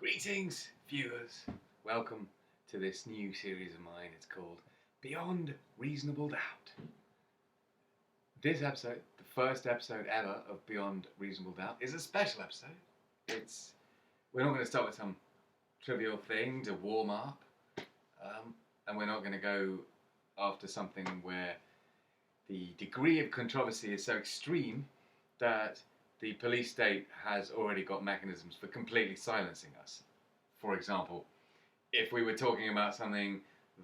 Greetings, viewers. Welcome to this new series of mine. It's called Beyond Reasonable Doubt. This episode, the first episode ever of Beyond Reasonable Doubt, is a special episode. We're not going to start with some trivial thing to warm up, and we're not going to go after something where the degree of controversy is so extreme that the police state has already got mechanisms for completely silencing us. For example, if we were talking about something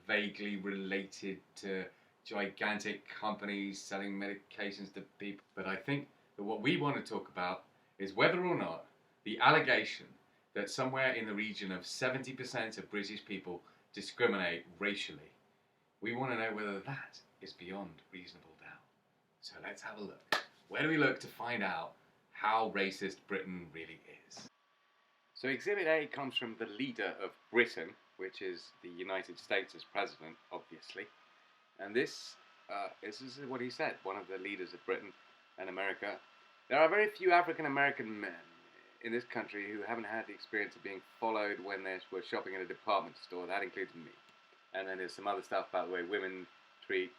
vaguely related to gigantic companies selling medications to people. But I think that what we want to talk about is whether or not the allegation that somewhere in the region of 70% of British people discriminate racially, we want to know whether that is beyond reasonable doubt. So let's have a look. Where do we look to find out how racist Britain really is? So Exhibit A comes from the leader of Britain, which is the United States as president, obviously. And this is what he said, one of the leaders of Britain and America. There are very few African American men in this country who haven't had the experience of being followed when they were shopping in a department store. That includes me. And then there's some other stuff about the way women treat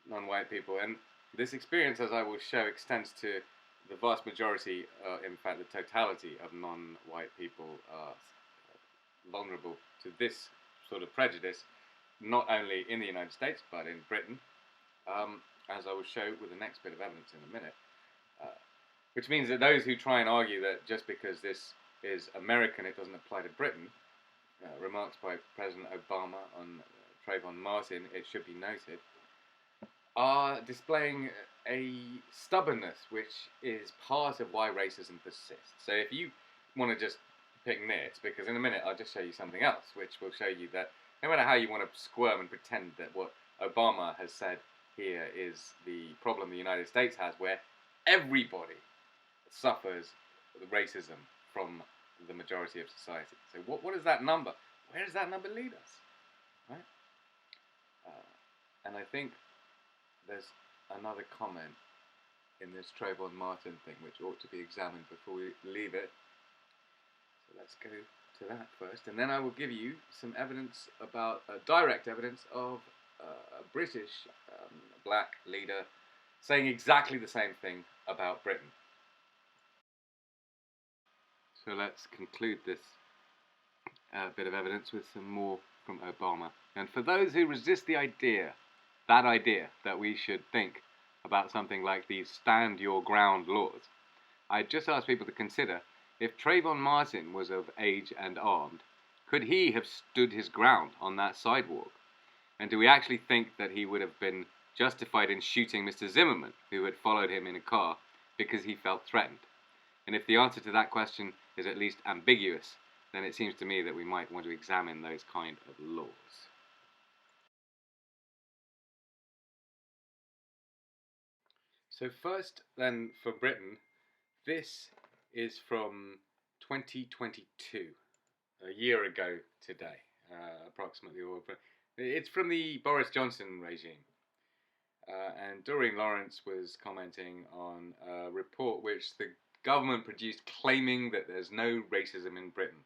non-white people. And this experience, as I will show, extends to the vast majority, in fact the totality of non-white people are vulnerable to this sort of prejudice, not only in the United States but in Britain, as I will show with the next bit of evidence in a minute. Which means that those who try and argue that just because this is American it doesn't apply to Britain, remarks by President Obama on Trayvon Martin, it should be noted, are displaying a stubbornness which is part of why racism persists. So if you want to just pick nits, because in a minute I'll just show you something else which will show you that no matter how you want to squirm and pretend that what Obama has said here is the problem the United States has, where everybody suffers racism from the majority of society. So what is that number? Where does that number lead us? Right? And I think there's another comment in this Trayvon Martin thing which ought to be examined before we leave it. So let's go to that first, and then I will give you some evidence about, direct evidence of a British black leader saying exactly the same thing about Britain. So let's conclude this bit of evidence with some more from Obama. And for those who resist the idea that we should think about something like these stand your ground laws, I just ask people to consider, if Trayvon Martin was of age and armed, could he have stood his ground on that sidewalk? And do we actually think that he would have been justified in shooting Mr. Zimmerman, who had followed him in a car, because he felt threatened? And if the answer to that question is at least ambiguous, then it seems to me that we might want to examine those kind of laws. So first, then, for Britain, this is from 2022, a year ago today, approximately. It's from the Boris Johnson regime. And Doreen Lawrence was commenting on a report which the government produced claiming that there's no racism in Britain,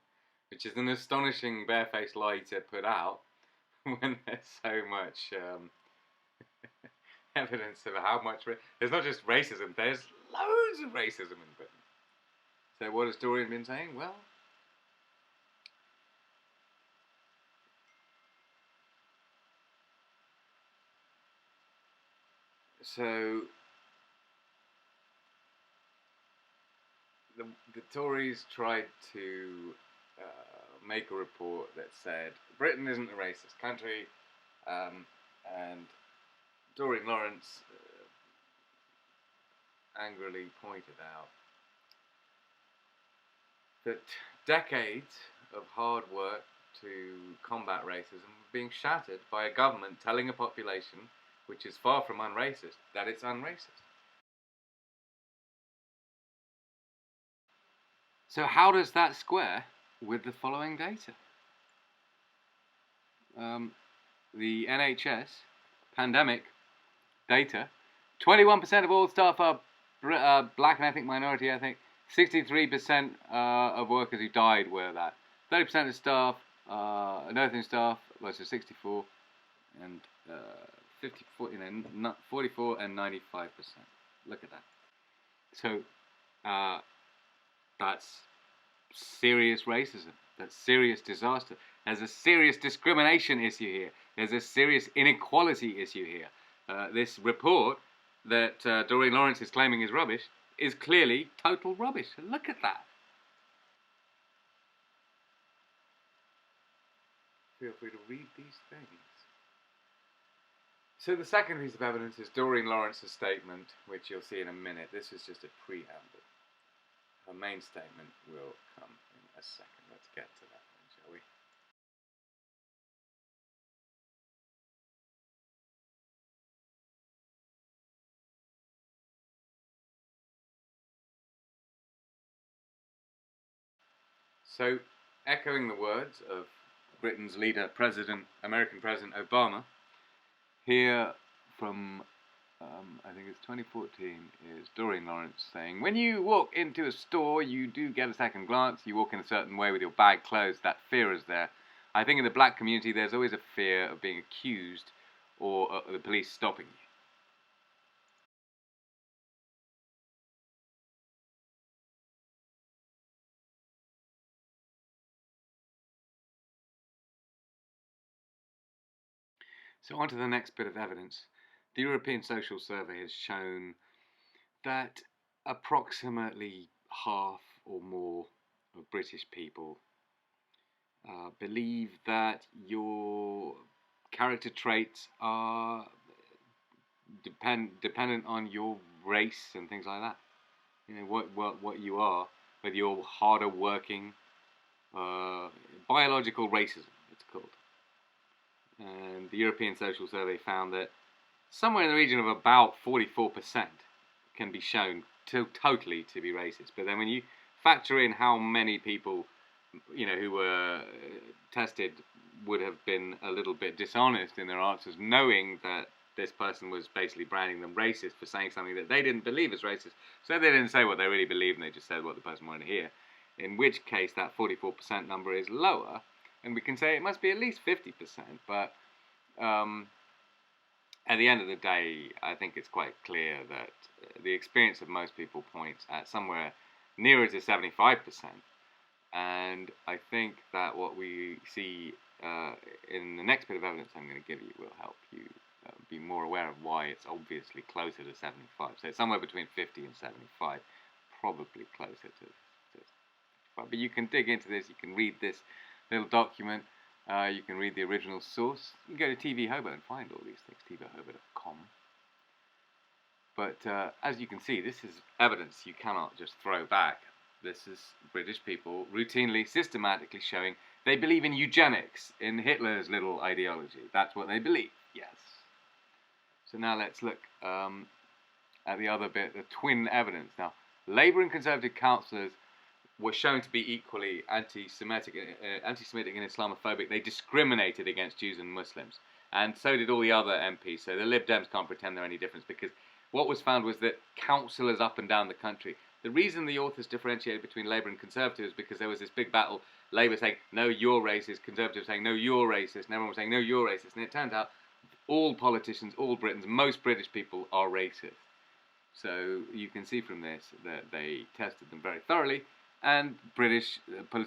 which is an astonishing barefaced lie to put out when there's so much evidence of how much there's not just racism, there's loads of racism in Britain. So what has Doreen been saying? Well, so the Tories tried to make a report that said Britain isn't a racist country, and Doreen Lawrence angrily pointed out that decades of hard work to combat racism were being shattered by a government telling a population which is far from unracist that it's unracist. So how does that square with the following data? The NHS pandemic data, 21% of all staff are black and ethnic minority ethnic, 63% of workers who died were that. 30% of staff, nursing staff versus 64, and 54, 44 and 95%. Look at that. So that's serious racism. That's serious disaster. There's a serious discrimination issue here. There's a serious inequality issue here. This report that Doreen Lawrence is claiming is rubbish is clearly total rubbish. Look at that. Feel free to read these things. So the second piece of evidence is Doreen Lawrence's statement, which you'll see in a minute. This is just a preamble. Her main statement will come in a second. Let's get to that one, shall we? So, echoing the words of Britain's leader, American President Obama, here from, I think it's 2014, is Doreen Lawrence saying, when you walk into a store, you do get a second glance. You walk in a certain way with your bag closed. That fear is there. I think in the black community, there's always a fear of being accused or the police stopping you. So on to the next bit of evidence. The European Social Survey has shown that approximately half or more of British people believe that your character traits are dependent on your race and things like that. You know, what you are, whether you're harder working, biological racism, it's called. And the European Social Survey found that somewhere in the region of about 44% can be shown totally to be racist. But then when you factor in how many people, you know, who were tested would have been a little bit dishonest in their answers, knowing that this person was basically branding them racist for saying something that they didn't believe is racist. So they didn't say what they really believed, and they just said what the person wanted to hear. In which case, that 44% number is lower, and we can say it must be at least 50%. But at the end of the day, I think it's quite clear that the experience of most people points at somewhere nearer to 75%. And I think that what we see in the next bit of evidence I'm going to give you will help you be more aware of why it's obviously closer to 75. So it's somewhere between 50 and 75, probably closer to 55. But you can dig into this, you can read this little document, you can read the original source. You can go to TV Hobo and find all these things, tvhobo.com. But as you can see, this is evidence you cannot just throw back. This is British people routinely, systematically showing they believe in eugenics, in Hitler's little ideology. That's what they believe, yes. So now let's look at the other bit, the twin evidence. Now, Labour and Conservative councillors were shown to be equally anti-Semitic and Islamophobic. They discriminated against Jews and Muslims, and so did all the other MPs. So the Lib Dems can't pretend they're any different, because what was found was that councillors up and down the country, the reason the authors differentiated between Labour and Conservative is because there was this big battle, Labour saying, no, you're racist, Conservative saying, no, you're racist, and everyone was saying, no, you're racist. And it turned out all politicians, all Britons, most British people are racist. So you can see from this that they tested them very thoroughly, and British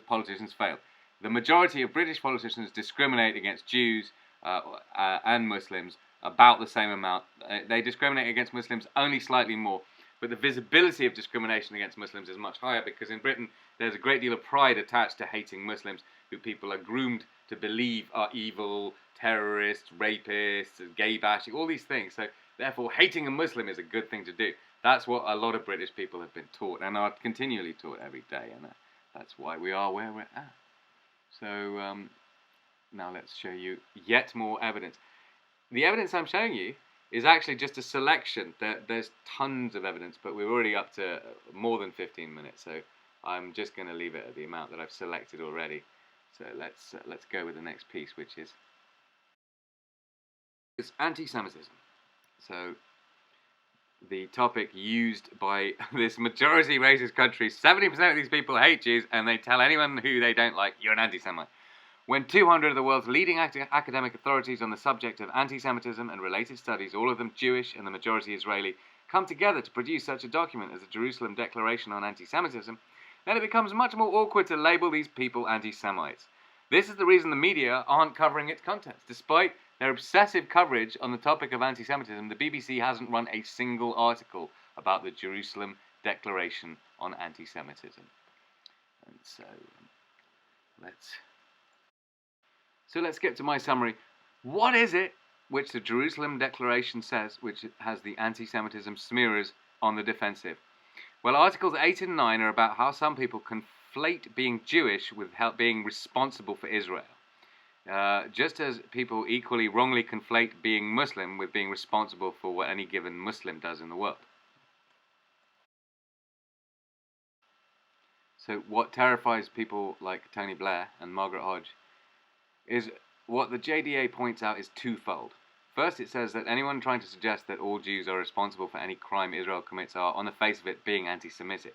politicians failed. The majority of British politicians discriminate against Jews and Muslims about the same amount. They discriminate against Muslims only slightly more, but the visibility of discrimination against Muslims is much higher, because in Britain there's a great deal of pride attached to hating Muslims, who people are groomed to believe are evil, terrorists, rapists, gay bashing, all these things. So therefore hating a Muslim is a good thing to do. That's what a lot of British people have been taught, and are continually taught every day, and that's why we are where we're at. So now let's show you yet more evidence. The evidence I'm showing you is actually just a selection. There's tons of evidence, but we're already up to more than 15 minutes, so I'm just going to leave it at the amount that I've selected already. So let's go with the next piece, which is anti-Semitism. So the topic used by this majority racist country. 70% of these people hate Jews, and they tell anyone who they don't like, you're an anti-Semite. When 200 of the world's leading academic authorities on the subject of anti-Semitism and related studies, all of them Jewish and the majority Israeli, come together to produce such a document as the Jerusalem Declaration on Anti-Semitism, then it becomes much more awkward to label these people anti-Semites. This is the reason the media aren't covering its contents. Despite their obsessive coverage on the topic of anti-Semitism, the BBC hasn't run a single article about the Jerusalem Declaration on Anti-Semitism. And let's get to my summary. What is it which the Jerusalem Declaration says, which has the anti-Semitism smearers on the defensive? Well, Articles 8 and 9 are about how some people conflate being Jewish with being responsible for Israel. Just as people equally wrongly conflate being Muslim with being responsible for what any given Muslim does in the world. So what terrifies people like Tony Blair and Margaret Hodge is what the JDA points out is twofold. First, it says that anyone trying to suggest that all Jews are responsible for any crime Israel commits are, on the face of it, being anti-Semitic.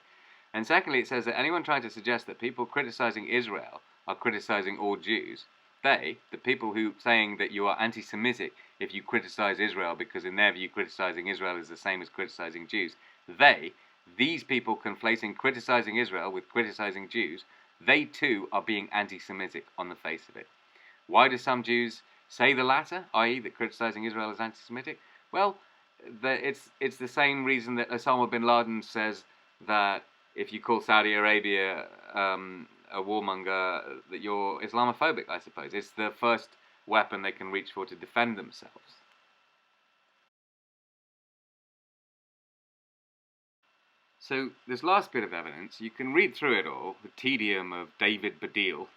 And secondly, it says that anyone trying to suggest that people criticizing Israel are criticizing all Jews, the people who saying that you are anti-Semitic if you criticize Israel, because in their view criticizing Israel is the same as criticizing Jews, these people conflating criticizing Israel with criticizing Jews, they too are being anti-Semitic on the face of it. Why do some Jews say the latter, i.e. that criticizing Israel is anti-Semitic? Well, it's the same reason that Osama bin Laden says that if you call Saudi Arabia a warmonger, that you're Islamophobic, I suppose. It's the first weapon they can reach for to defend themselves. So this last bit of evidence, you can read through it all, the tedium of David Baddiel.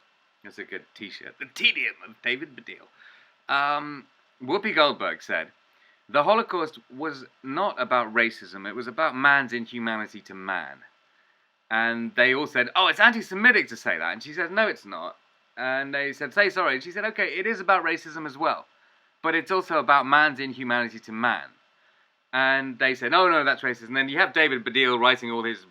That's a good t-shirt. The tedium of David Baddiel. Whoopi Goldberg said, the Holocaust was not about racism, it was about man's inhumanity to man. And they all said, oh, it's anti-Semitic to say that. And she said, no, it's not. And they said, say sorry. And she said, okay, it is about racism as well. But it's also about man's inhumanity to man. And they said, oh, no, that's racist. And then you have David Baddiel writing all his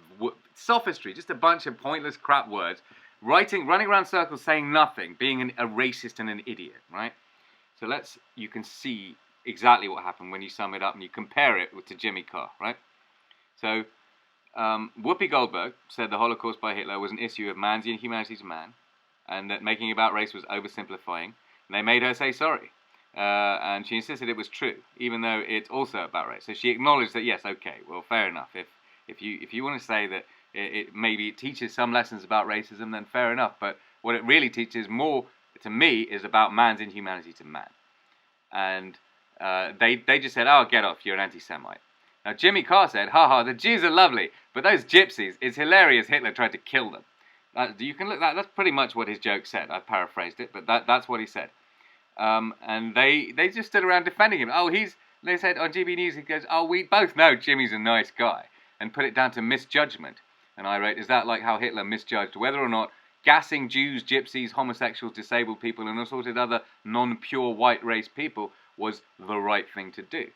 sophistry, just a bunch of pointless crap words, running around circles saying nothing, being a racist and an idiot, right? So you can see exactly what happened when you sum it up and you compare it to Jimmy Carr, right? So Whoopi Goldberg said the Holocaust by Hitler was an issue of man's inhumanity to man, and that making it about race was oversimplifying. And they made her say sorry, and she insisted it was true, even though it's also about race. So she acknowledged that, yes, okay, well, fair enough. If you want to say that maybe it teaches some lessons about racism, then fair enough. But what it really teaches more, to me, is about man's inhumanity to man. And they just said, oh, get off, you're an anti-Semite. Now, Jimmy Carr said, haha, the Jews are lovely, but those gypsies, it's hilarious Hitler tried to kill them. You can look that's pretty much what his joke said. I paraphrased it, but that's what he said. And they just stood around defending him. They said on GB News, he goes, oh, we both know Jimmy's a nice guy, and put it down to misjudgment. And I wrote, is that like how Hitler misjudged whether or not gassing Jews, gypsies, homosexuals, disabled people, and assorted other non-pure white race people was the right thing to do?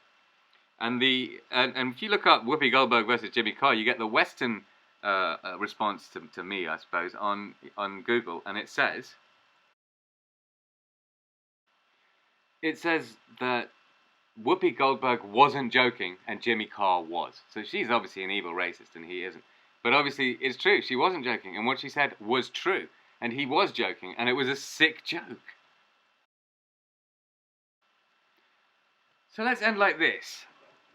And if you look up Whoopi Goldberg versus Jimmy Carr, you get the Western response to me, I suppose, on Google, and it says that Whoopi Goldberg wasn't joking and Jimmy Carr was. So she's obviously an evil racist and he isn't. But obviously it's true, she wasn't joking, and what she said was true, and he was joking, and it was a sick joke. So let's end like this,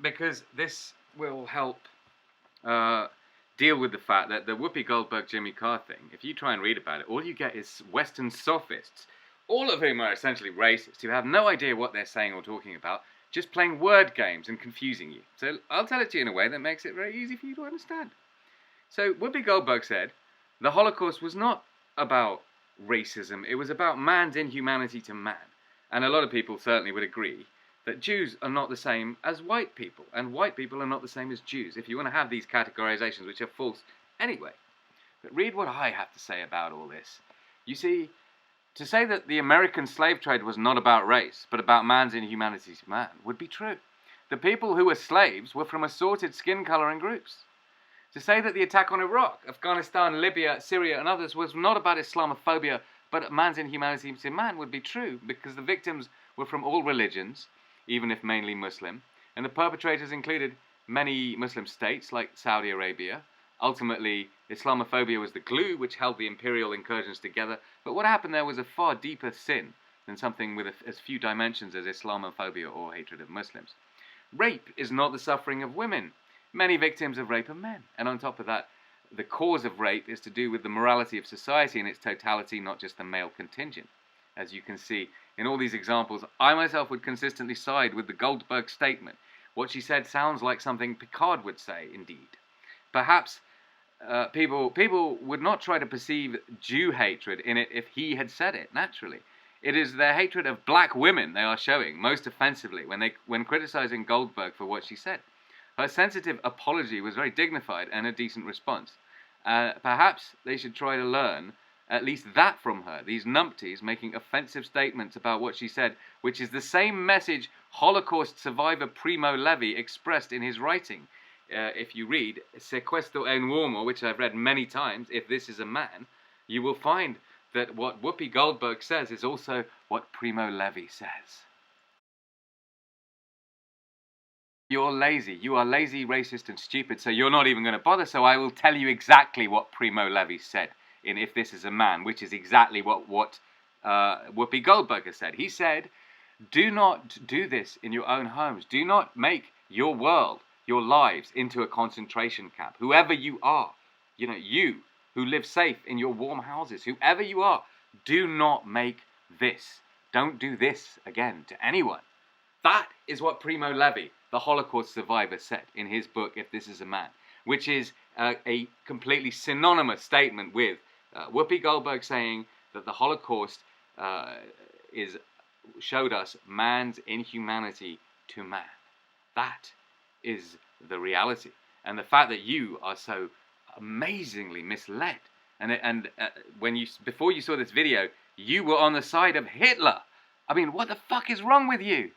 because this will help deal with the fact that the Whoopi Goldberg Jimmy Carr thing, if you try and read about it, all you get is Western sophists, all of whom are essentially racist, who have no idea what they're saying or talking about, just playing word games and confusing you. So I'll tell it to you in a way that makes it very easy for you to understand. So Whoopi Goldberg said, the Holocaust was not about racism, it was about man's inhumanity to man. And a lot of people certainly would agree that Jews are not the same as white people, and white people are not the same as Jews, if you want to have these categorizations, which are false anyway. But read what I have to say about all this. You see, to say that the American slave trade was not about race, but about man's inhumanity to man, would be true. the people who were slaves were from assorted skin color and groups. To say that the attack on Iraq, Afghanistan, Libya, Syria and others was not about Islamophobia but man's inhumanity to man would be true, because the victims were from all religions, even if mainly Muslim, and the perpetrators included many Muslim states like Saudi Arabia. Ultimately, Islamophobia was the glue which held the imperial incursions together, but what happened there was a far deeper sin than something with as few dimensions as Islamophobia or hatred of Muslims. Rape is not the suffering of women. Many victims of rape are men, and on top of that, the cause of rape is to do with the morality of society in its totality, not just the male contingent. As you can see, in all these examples, I myself would consistently side with the Goldberg statement. What she said sounds like something Picard would say, indeed. Perhaps people would not try to perceive Jew hatred in it if he had said it, naturally. It is their hatred of black women they are showing most offensively when criticizing Goldberg for what she said. Her sensitive apology was very dignified and a decent response. Perhaps they should try to learn at least that from her, these numpties making offensive statements about what she said, which is the same message Holocaust survivor Primo Levi expressed in his writing. If you read Se questo è un uomo, which I've read many times, if this is a man, you will find that what Whoopi Goldberg says is also what Primo Levi says. You're lazy. You are lazy, racist, and stupid, so you're not even going to bother, so I will tell you exactly what Primo Levi said in If This Is a Man, which is exactly what Whoopi Goldberg has said. He said, do not do this in your own homes. Do not make your world, your lives, into a concentration camp. Whoever you are, you who live safe in your warm houses, whoever you are, do not make this. Don't do this again to anyone. That is what Primo Levi, the Holocaust survivor, said in his book, If This Is a Man, which is a completely synonymous statement with Whoopi Goldberg saying that the Holocaust showed us man's inhumanity to man. That is the reality. And the fact that you are so amazingly misled, and before you saw this video, you were on the side of Hitler. I mean, what the fuck is wrong with you?